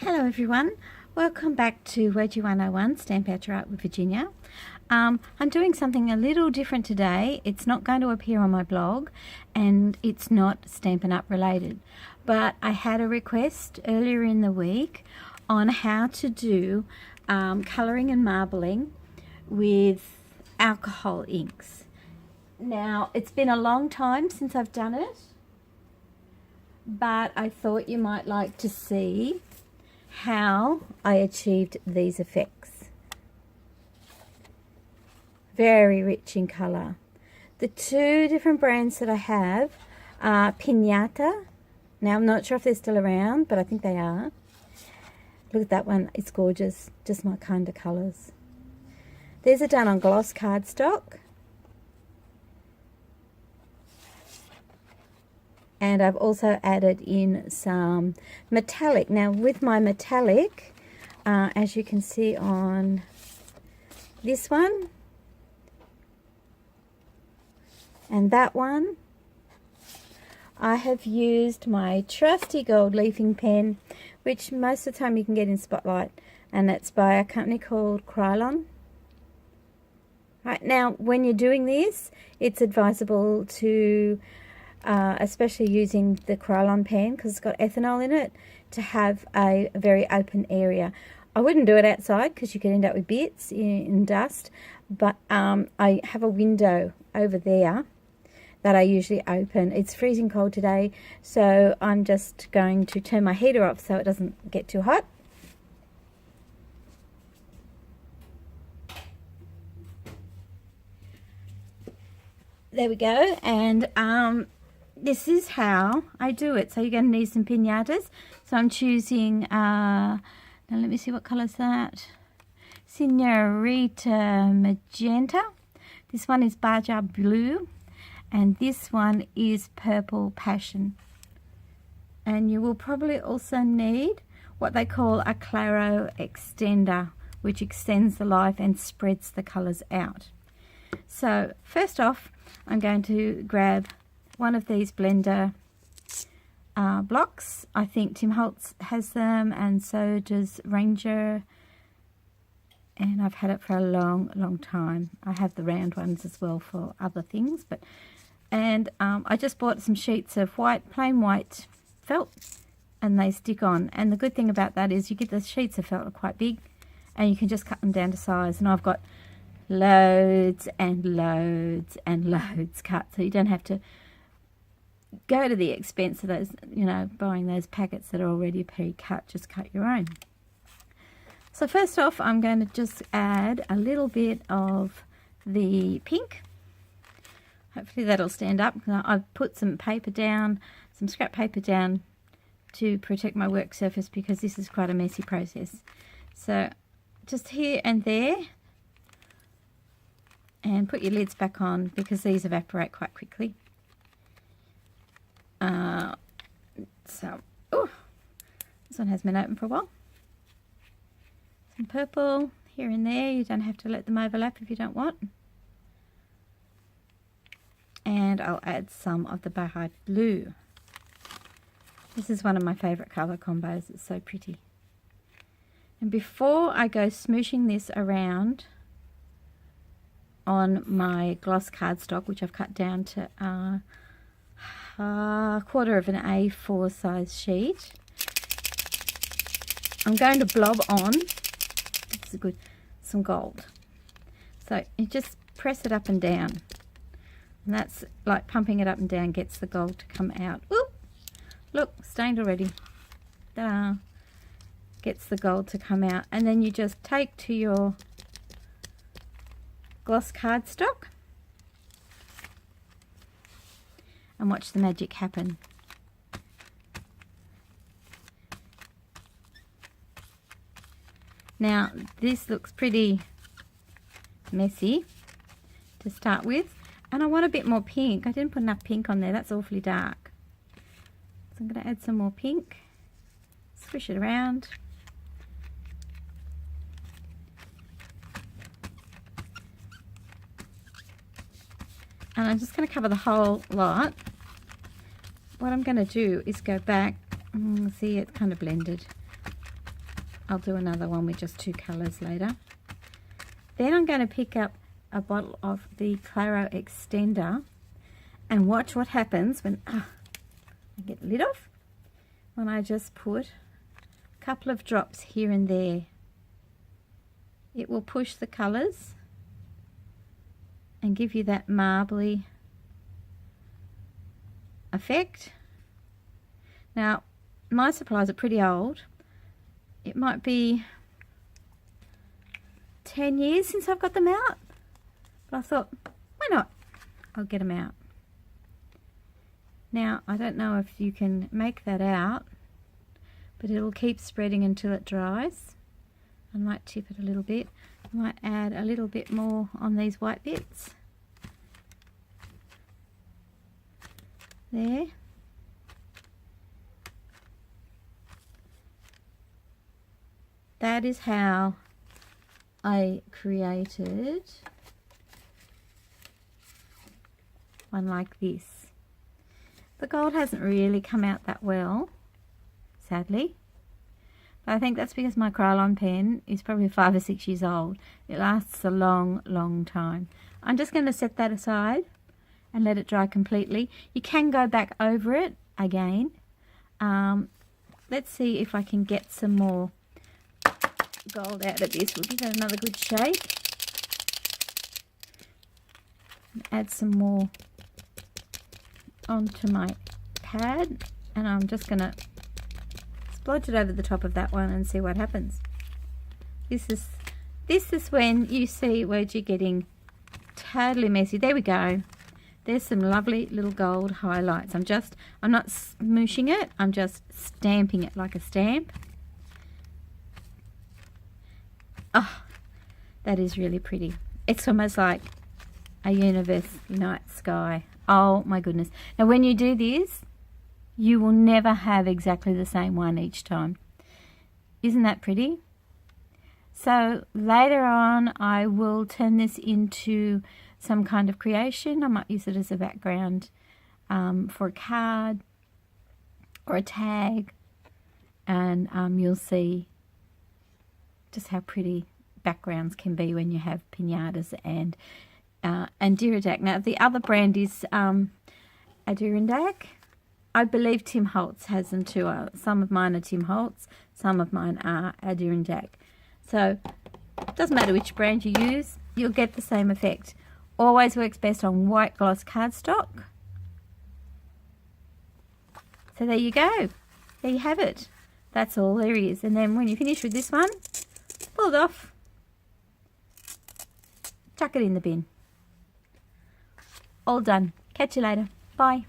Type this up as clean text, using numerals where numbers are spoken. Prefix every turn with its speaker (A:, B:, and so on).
A: Hello everyone, welcome back to Wordgy 101 Stamp Out Your Art with Virginia. I'm doing something a little different today. It's not going to appear on my blog and it's not Stampin' Up related, but I had a request earlier in the week on how to do colouring and marbling with alcohol inks. Now, it's been a long time since I've done it, but I thought you might like to see how I achieved these effects. Very rich in colour. The two different brands that I have are Pinata. Now, I'm not sure if they're still around, but I think they are. Look at that one, it's gorgeous, just my kind of colours. These are done on gloss cardstock. And I've also added in some metallic. Now with my metallic, as you can see on this one and that one, I have used my trusty gold leafing pen, which most of the time you can get in Spotlight, and it's by a company called Krylon. Right, now when you're doing this, it's advisable to especially using the Krylon pen because it's got ethanol in it, to have a very open area. I wouldn't do it outside because you could end up with bits in dust, but I have a window over there that I usually open. It's freezing cold today, so I'm just going to turn my heater off so it doesn't get too hot. There we go, and this is how I do it. So you're going to need some pinatas. So I'm choosing, now let me see what colour is that. Senorita Magenta. This one is Baja Blue. And this one is Purple Passion. And you will probably also need what they call a Claro Extender, which extends the life and spreads the colours out. So first off, I'm going to grab one of these blender blocks. I think Tim Holtz has them, and so does Ranger, and I've had it for a long time. I have the round ones as well for other things, but I just bought some sheets of plain white felt, and they stick on. And the good thing about that is you get the sheets of felt are quite big, and you can just cut them down to size. And I've got loads and loads and loads cut, so you don't have to go to the expense of those, buying those packets that are already pre-cut. Just cut your own. So first off, I'm going to just add a little bit of the pink. Hopefully that'll stand up. I've put some paper down, some scrap paper down to protect my work surface because this is quite a messy process. So just here and there, and put your lids back on because these evaporate quite quickly. This one has been open for a while. Some purple here and there. You don't have to let them overlap if you don't want. And I'll add some of the Baja Blue. This is one of my favourite colour combos. It's so pretty. And before I go smooshing this around on my gloss cardstock, which I've cut down to a quarter of an A4 size sheet, I'm going to blob on, this is good, some gold. So you just press it up and down, and that's like pumping it up and down gets the gold to come out. Ooh, look, stained already. Ta-da. Gets the gold to come out, and then you just take to your gloss cardstock and watch the magic happen. Now this looks pretty messy to start with, and I want a bit more pink. I didn't put enough pink on there, that's awfully dark. So I'm going to add some more pink, swish it around. And I'm just going to cover the whole lot. What I'm going to do is go back, see, it's kind of blended. I'll do another one with just 2 colours later. Then I'm going to pick up a bottle of the Claro Extender and watch what happens when I get the lid off. When I just put a couple of drops here and there. It will push the colours and give you that marbly effect. Now, my supplies are pretty old. It might be 10 years since I've got them out. But I thought, why not? I'll get them out. Now, I don't know if you can make that out, but it'll keep spreading until it dries. I might tip it a little bit. I might add a little bit more on these white bits. There. That is how I created one like this. The gold hasn't really come out that well, sadly. But I think that's because my Krylon pen is probably 5 or 6 years old. It lasts a long, long time. I'm just going to set that aside and let it dry completely. You can go back over it again. Let's see if I can get some more gold out of this. We'll give it another good shake. Add some more onto my pad, and I'm just going to splodge it over the top of that one and see what happens. This is when you see where you're getting totally messy. There we go. There's some lovely little gold highlights. I'm not smooshing it, I'm just stamping it like a stamp. Oh, that is really pretty. It's almost like a universe night sky. Oh my goodness. Now when you do this, you will never have exactly the same one each time. Isn't that pretty? So later on I will turn this into some kind of creation. I might use it as a background for a card or a tag, and you'll see just how pretty backgrounds can be when you have pinatas and Adirondack. Now the other brand is Adirondack. I believe Tim Holtz has them too. Some of mine are Tim Holtz, some of mine are Adirondack. So it doesn't matter which brand you use, you'll get the same effect. Always works best on white gloss cardstock. So there you go. There you have it. That's all there is. And then when you finish with this one, pull it off. Chuck it in the bin. All done. Catch you later. Bye.